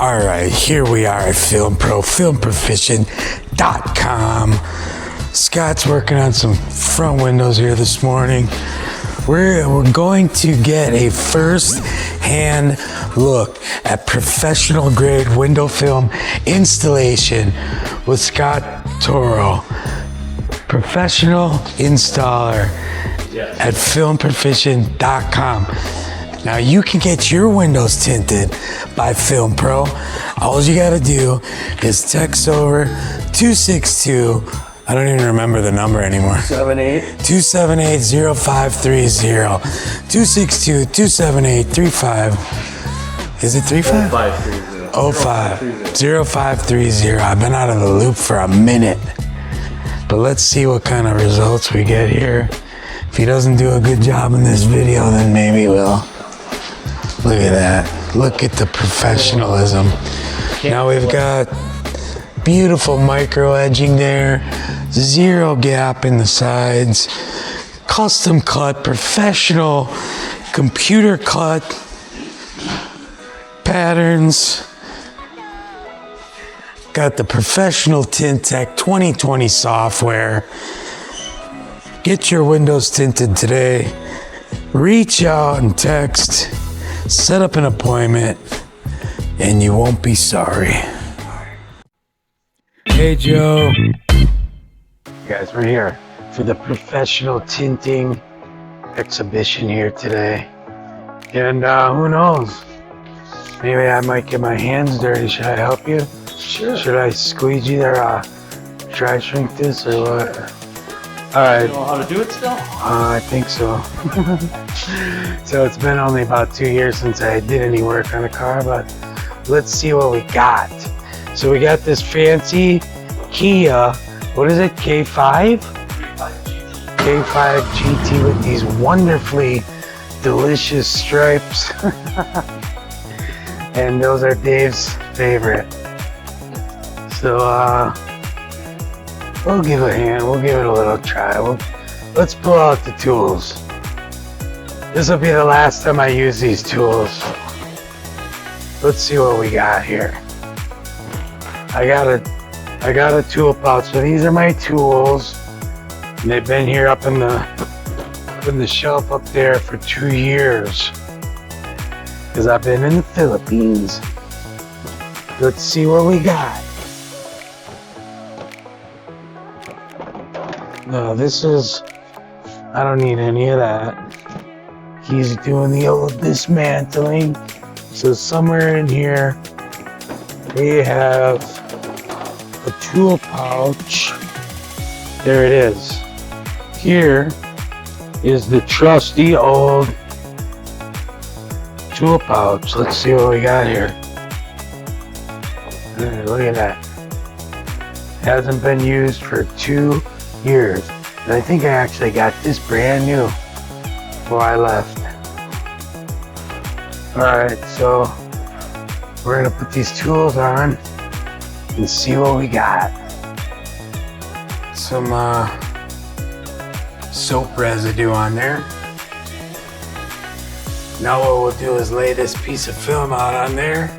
All right, here we are at Film Pro, filmproficient.com. Scott's working on some front windows here this morning. We're going to get a first-hand look at professional grade window film installation with Scott Toro, professional installer at filmproficient.com. Now you can get your windows tinted by Film Pro. All you gotta do is text over 262, I don't even remember the number anymore. 278-0530. 262-278-35. Is it 35? 0530. I've been out of the loop for a minute. But let's see what kind of results we get here. If he doesn't do a good job in this video, then maybe we'll. Look at that. Look at the professionalism. Now we've got beautiful micro edging there. Zero gap in the sides. Custom cut, professional computer cut patterns. Got the professional Tint Tech 2020 software. Get your windows tinted today. Reach out and text. Set up an appointment, and you won't be sorry. Hey, Joe. Guys, we're here for the professional tinting exhibition here today. And who knows? Maybe I might get my hands dirty. Should I help you? Sure. Should I squeegee or dry shrink this or what? All right. You know how to do it still? I think so. So it's been only about 2 years since I did any work on a car, but let's see what we got. So we got this fancy Kia, what is it, K5? K5 GT with these wonderfully delicious stripes. And those are Dave's favorite. So we'll give it a hand, we'll give it a little try. Let's pull out the tools. This will be the last time I use these tools. Let's see what we got here. I got a tool pouch. So these are my tools. And they've been here up in the shelf up there for 2 years. Because I've been in the Philippines. Let's see what we got. No, this is, I don't need any of that. He's doing the old dismantling. So somewhere in here, we have a tool pouch. There it is. Here is the trusty old tool pouch. Let's see what we got here. Look at that. Hasn't been used for 2 years. And I think I actually got this brand new before I left. Alright, so we're gonna put these tools on and see what we got. Some soap residue on there. Now what we'll do is lay this piece of film out on there,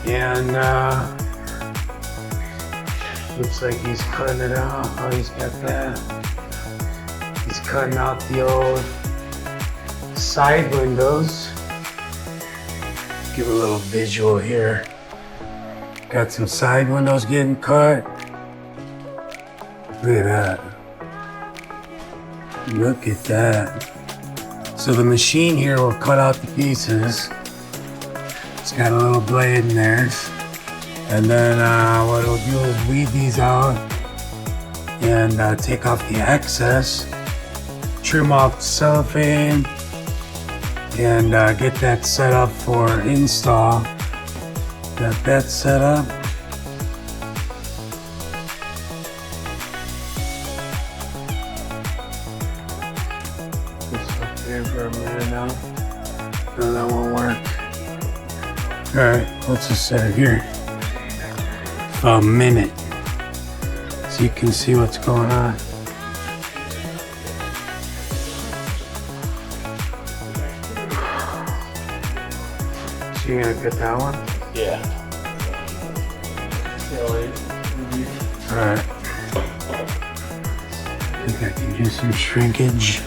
and looks like he's cutting it out. Oh, he's got that. He's cutting out the old side windows. Give a little visual here. Got some side windows getting cut. Look at that. Look at that. So the machine here will cut out the pieces. It's got a little blade in there. And then what it'll do is weed these out and take off the excess, trim off the cellophane, and get that set up for install. Got that set up. Just up there for a minute now. No, that won't work. Alright, let's just set it here for a minute so you can see what's going on. So you're gonna get that one? Yeah. Alright. I think I can do some shrinkage.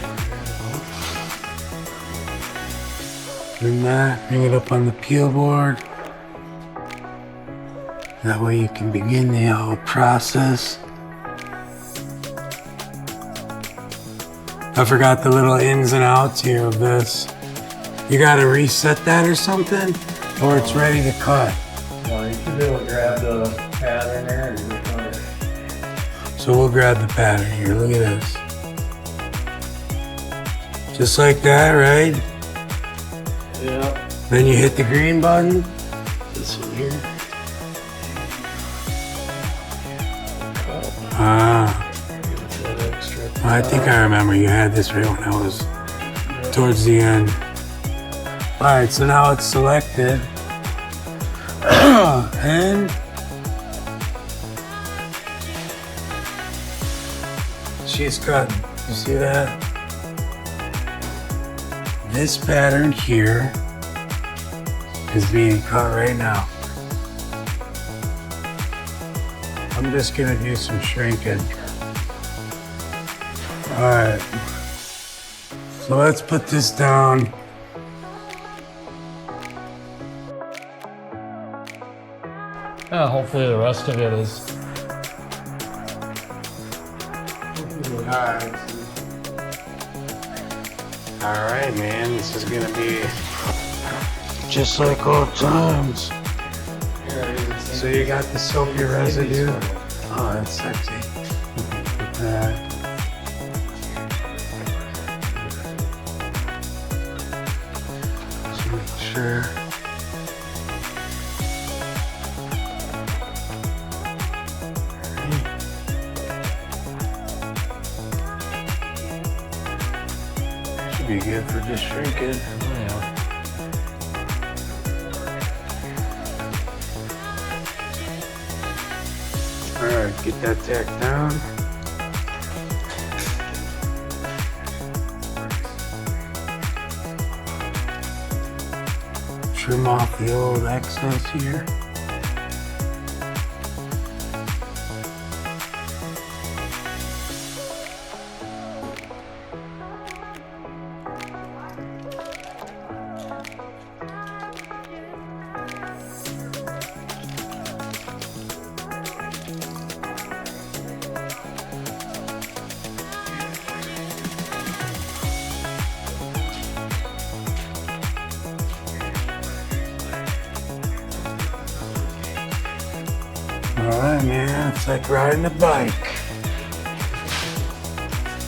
Bring that, bring it up on the peel board. That way you can begin the whole process. I forgot the little ins and outs here of this. You gotta reset that or something, or it's ready to cut. No, you should be able to grab the pattern there and just cut it. So we'll grab the pattern here, look at this. Just like that, right? Yeah. Then you hit the green button. This one here. Ah. I think I remember you had this right when I was towards the end. Alright, so now it's selected. And she's cut. You see that? This pattern here is being cut right now. I'm just gonna do some shrinking. Alright. So let's put this down. Yeah, hopefully the rest of it is. Alright, man, this is gonna be just like old times. So you got the soapy residue. Oh, that's sexy. Look at that. Just make sure. Should be good for just shrinking. Alright, get that tacked down. Trim off the old excess here. Alright, man, it's like riding a bike.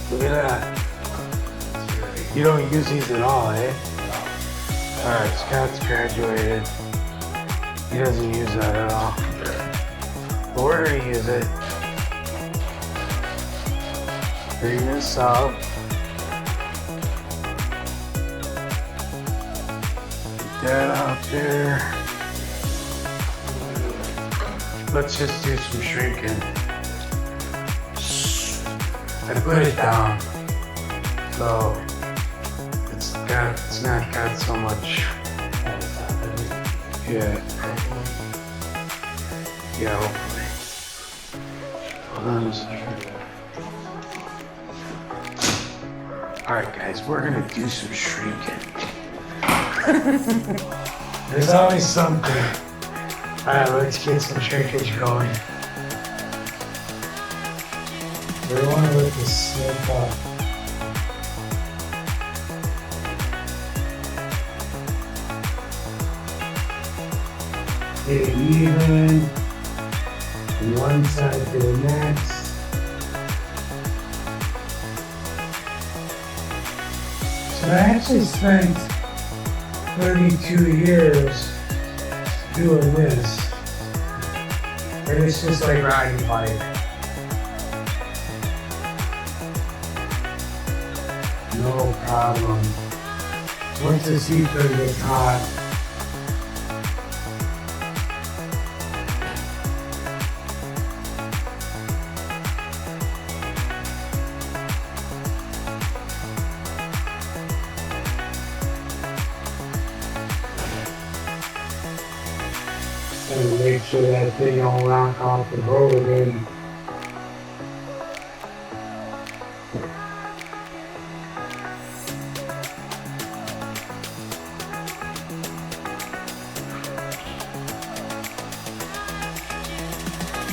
Look at that. You don't use these at all, eh? Alright, Scott's graduated. He doesn't use that at all. But we're gonna use it. Bring this out. Get that out there. Let's just do some shrinking. I put it down, so it's not got so much. Yeah. Yeah, hopefully. Hold on a second. Alright guys, we're gonna do some shrinking. There's always something. Alright, let's get some shrinkage going. We want to let this slip up. Get it even from one side to the next. So I actually spent 32 years doing this. And it's just like riding a bike. No problem. Once this ether gets hot, And make sure that thing don't knock off the boat again.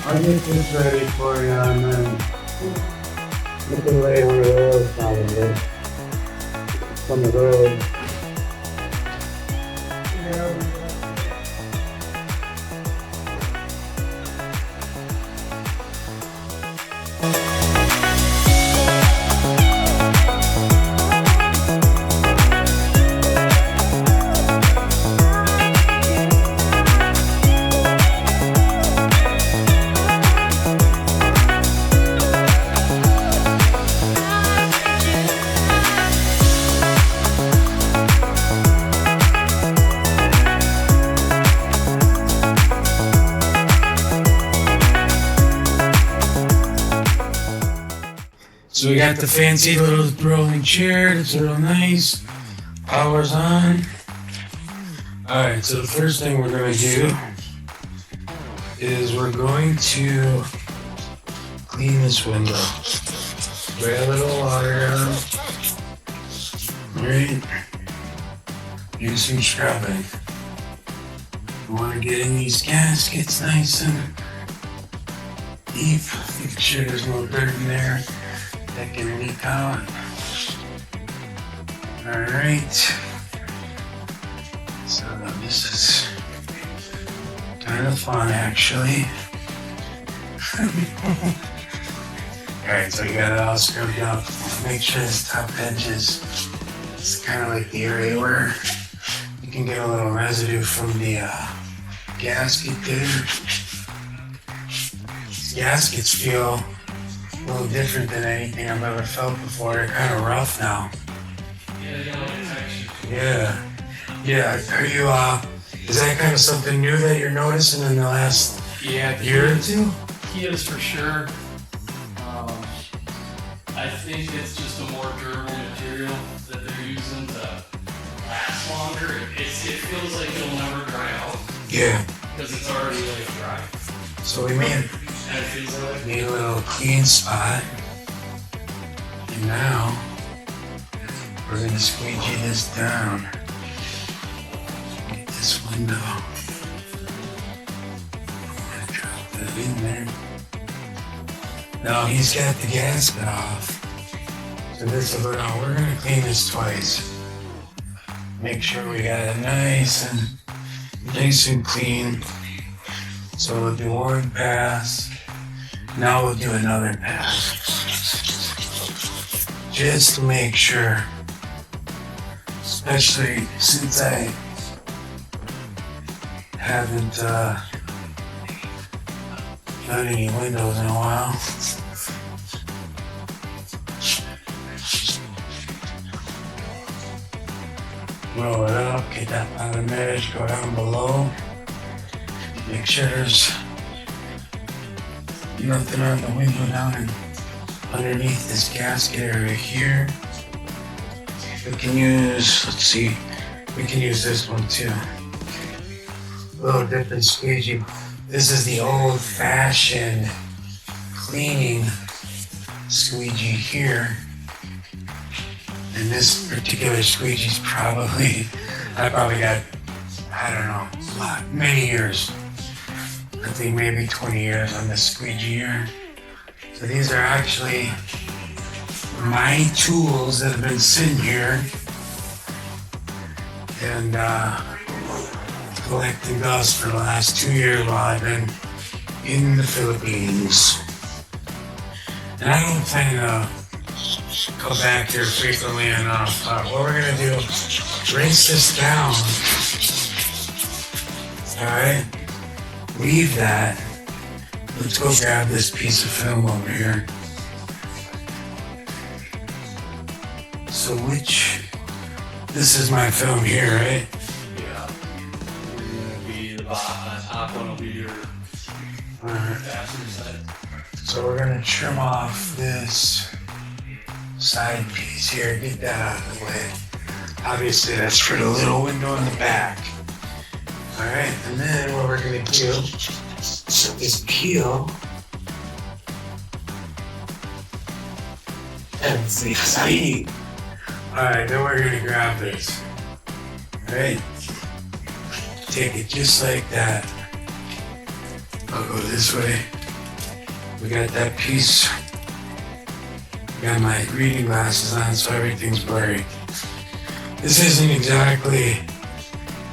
I'll get this ready for you and then you can lay one of those probably. Some of those. So we got the fancy little rolling chair, it's real nice. Power's on. Alright, so the first thing we're going to do is we're going to clean this window. Spray a little water down. Alright. Do some scrubbing. We want to get in these gaskets nice and deep. Make sure there's no dirt in there that can leak out. Alright. So this is kind of fun actually. Alright, so you got it all scrubbed up. Make sure this top edge is kind of like the area where you can get a little residue from the gasket there. These gaskets feel a little different than anything I've ever felt before. They're kind of rough now. Yeah. Are you, is that kind of something new that you're noticing in the last year or two? He is for sure. I think it's just a more durable material that they're using to last longer. It feels like it'll never dry out. Yeah. Because it's already like dry. So we made a little clean spot. And now we're gonna squeegee this down. Get this window. I'm gonna drop that in there. Now he's got the gasket off. So this is, now we're gonna clean this twice. Make sure we got it nice and clean. So we'll do one pass. Now we'll do another pass. Just to make sure. Especially since I haven't done any windows in a while. Roll it up, get that bottom edge, go down below. Make sure there's nothing on the window down underneath this gasket area here. We can use, let's see, we can use this one too. A little different squeegee. This is the old-fashioned cleaning squeegee here. And this particular squeegee's I probably got, I don't know, many years. I think maybe 20 years on this squeegee here. So these are actually my tools that have been sitting here and collecting dust for the last 2 years while I've been in the Philippines. And I don't plan to go back here frequently enough. What we're gonna do, rinse this down. Alright? Leave that. Let's go grab this piece of film over here. So this is my film here, right? Yeah. It'll be the top one will be your passenger side. So we're gonna trim off this side piece here, get that out of the way. Obviously that's for the little window in the back. All right, and then what we're gonna do is peel. That's exciting. All right, then we're gonna grab this. All right, take it just like that. I'll go this way. We got that piece. Got my reading glasses on, so everything's blurry. This isn't exactly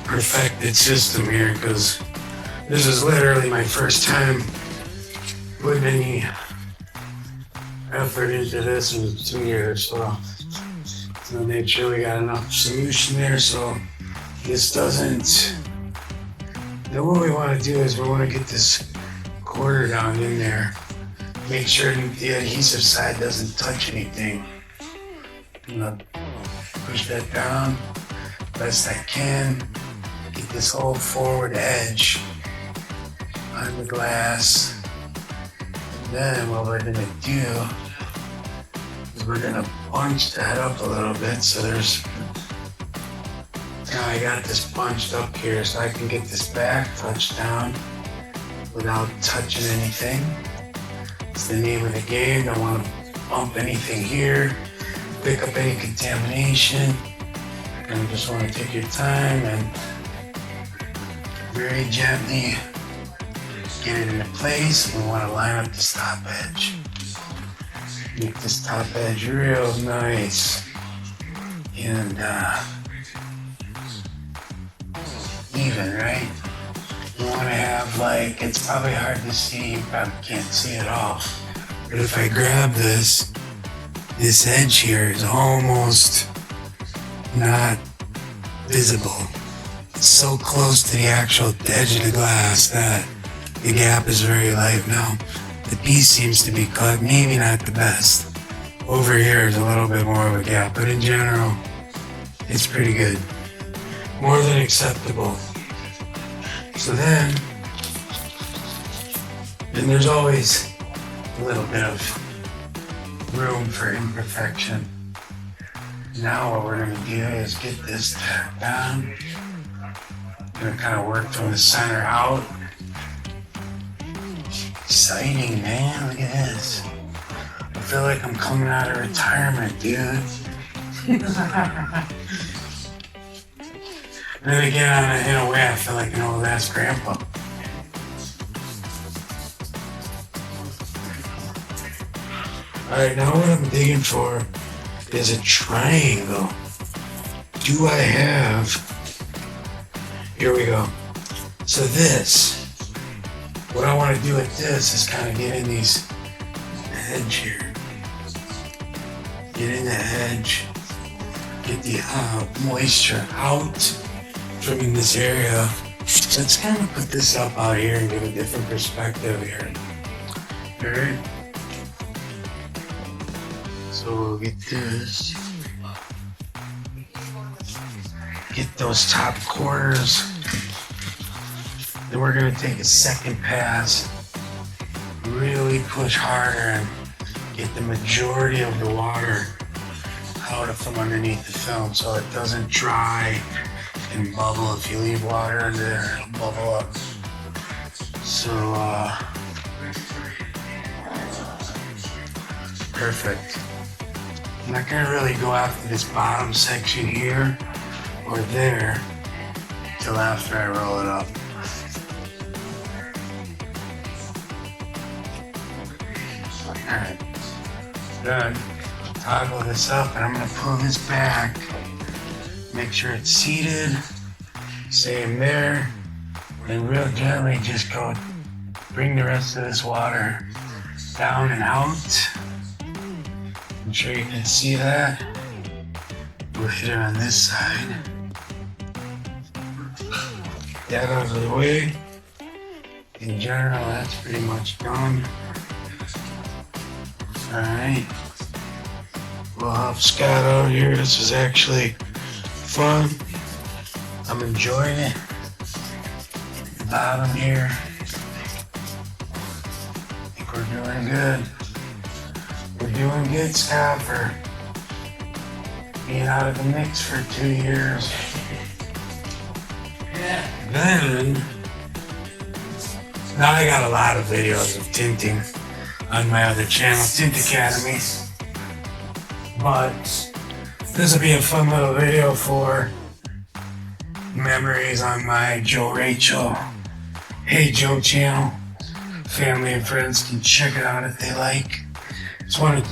perfected system here, because this is literally my first time putting any effort into this in 2 years, so to make sure we got enough solution there so this doesn't. Then what we want to do is we want to get this quarter down in there. Make sure the adhesive side doesn't touch anything. I'm gonna push that down best I can. Get this whole forward edge on the glass. And then what we're gonna do is we're gonna bunch that up a little bit so there's. Now I got this bunched up here so I can get this back touched down without touching anything. It's the name of the game. Don't want to bump anything here, pick up any contamination. And just want to take your time and very gently get it into place. We want to line up this top edge. Make this top edge real nice and even, right? You want to have like, it's probably hard to see, you probably can't see it all. But if I grab this edge here is almost not visible. It's so close to the actual edge of the glass that the gap is very light now. The piece seems to be cut, maybe not the best. Over here is a little bit more of a gap, but in general, it's pretty good. More than acceptable. So then there's always a little bit of room for imperfection. Now what we're gonna do is get this tacked down. I'm gonna kind of work from the center out. Exciting, man, look at this. I feel like I'm coming out of retirement, dude. And then again, in a way, I feel like an old ass grandpa. Alright, now what I'm digging for is a triangle. Do I have? Here we go. So this, what I want to do with this is kind of get in these edge here. Get in the edge. Get the moisture out from in this area. Let's kind of put this up out here and give a different perspective here. Alright. So we'll get this. Get those top corners. Then we're gonna take a second pass. Really push harder and get the majority of the water out from underneath the film so it doesn't dry and bubble. If you leave water in there, it'll bubble up. So, perfect. I'm not gonna really go after this bottom section here or there till after I roll it up. Alright, good. Toggle this up and I'm gonna pull this back. Make sure it's seated. Same there. And real gently just go bring the rest of this water down and out. I'm sure you can see that. We'll hit it on this side. Get that out of the way. In general, that's pretty much done. Alright. We'll help Scott out here. This is actually fun. I'm enjoying it. The bottom here. I think we're doing good. We're doing good, Scott, for being out of the mix for 2 years. Then, now I got a lot of videos of tinting on my other channel, Tint Academy. But this will be a fun little video for memories on my Joe Rachel, Hey Joe channel. Family and friends can check it out if they like. Just want to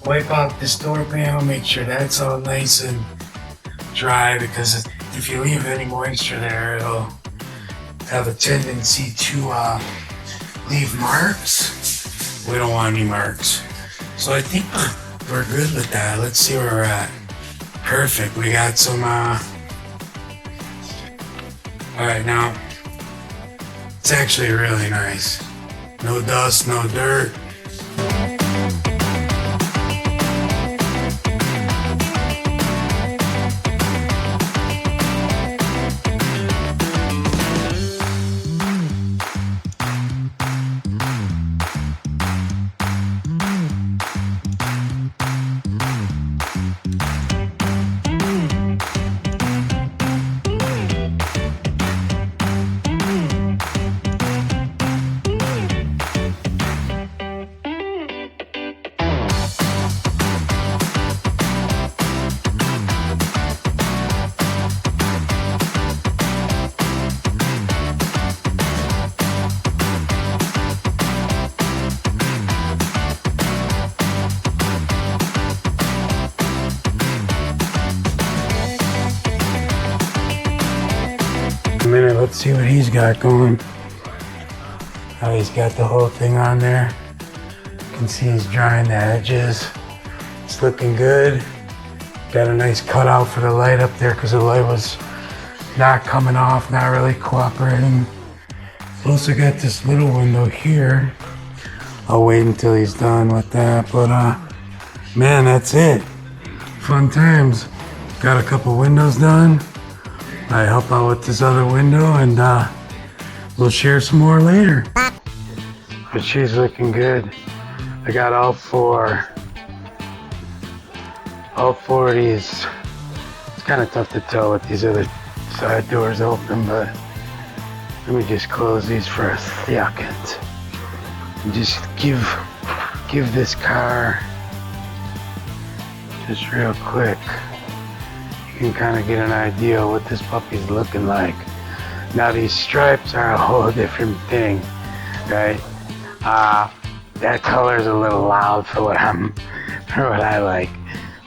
wipe out this door panel, make sure that's all nice and dry, because if you leave any moisture there, it'll have a tendency to leave marks. We don't want any marks. So I think we're good with that. Let's see where we're at. Perfect. We got some, all right, now, it's actually really nice. No dust, no dirt. Let's see what he's got going. Oh, he's got the whole thing on there. You can see he's drying the edges. It's looking good. Got a nice cutout for the light up there because the light was not coming off, not really cooperating. Also got this little window here. I'll wait until he's done with that, but man, that's it. Fun times. Got a couple windows done. I help out with this other window, and we'll share some more later. But she's looking good. I got all four of these. It's kind of tough to tell with these other side doors open, but let me just close these for a second. And just give this car just real quick. You can kind of get an idea of what this puppy's looking like. Now these stripes are a whole different thing, right? That color is a little loud for what I like.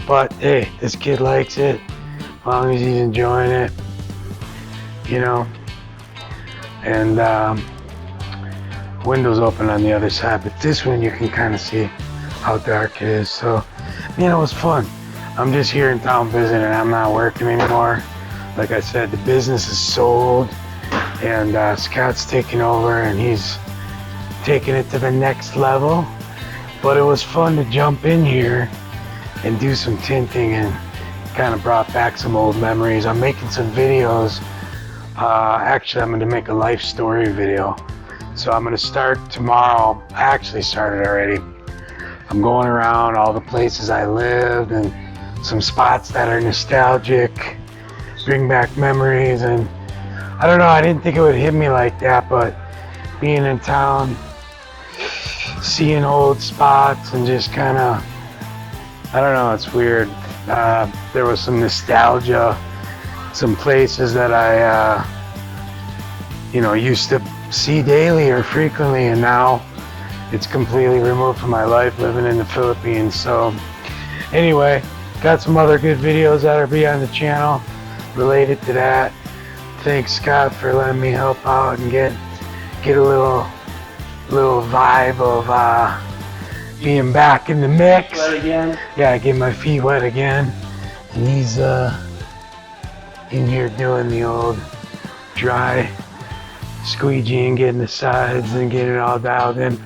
But hey, this kid likes it, as long as he's enjoying it, you know. And windows open on the other side, but this one you can kind of see how dark it is. So, you know, it was fun. I'm just here in town visiting. I'm not working anymore. Like I said, the business is sold, and Scott's taking over, and he's taking it to the next level. But it was fun to jump in here and do some tinting, and kind of brought back some old memories. I'm making some videos. Actually, I'm going to make a life story video. So I'm going to start tomorrow. I actually started already. I'm going around all the places I lived and some spots that are nostalgic, bring back memories. And I don't know, I didn't think it would hit me like that, but being in town, seeing old spots and just kind of, I don't know, it's weird. There was some nostalgia, some places that I used to see daily or frequently, and now it's completely removed from my life living in the Philippines. So anyway, got some other good videos that'll be on the channel related to that. Thanks, Scott, for letting me help out and get a little vibe of being back in the mix. Wet again? Yeah, get my feet wet again. And he's in here doing the old dry squeegeeing, getting the sides and getting it all dialed in,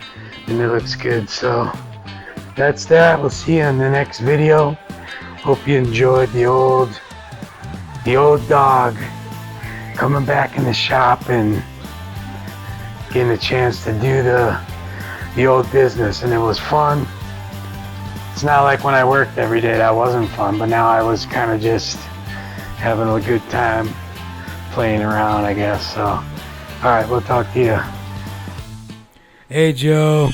and it looks good. So that's that. We'll see you in the next video. Hope you enjoyed the old dog coming back in the shop and getting a chance to do the old business, and it was fun. It's not like when I worked every day that wasn't fun, but now I was kind of just having a good time playing around, I guess. So, all right, we'll talk to you. Hey, Joe.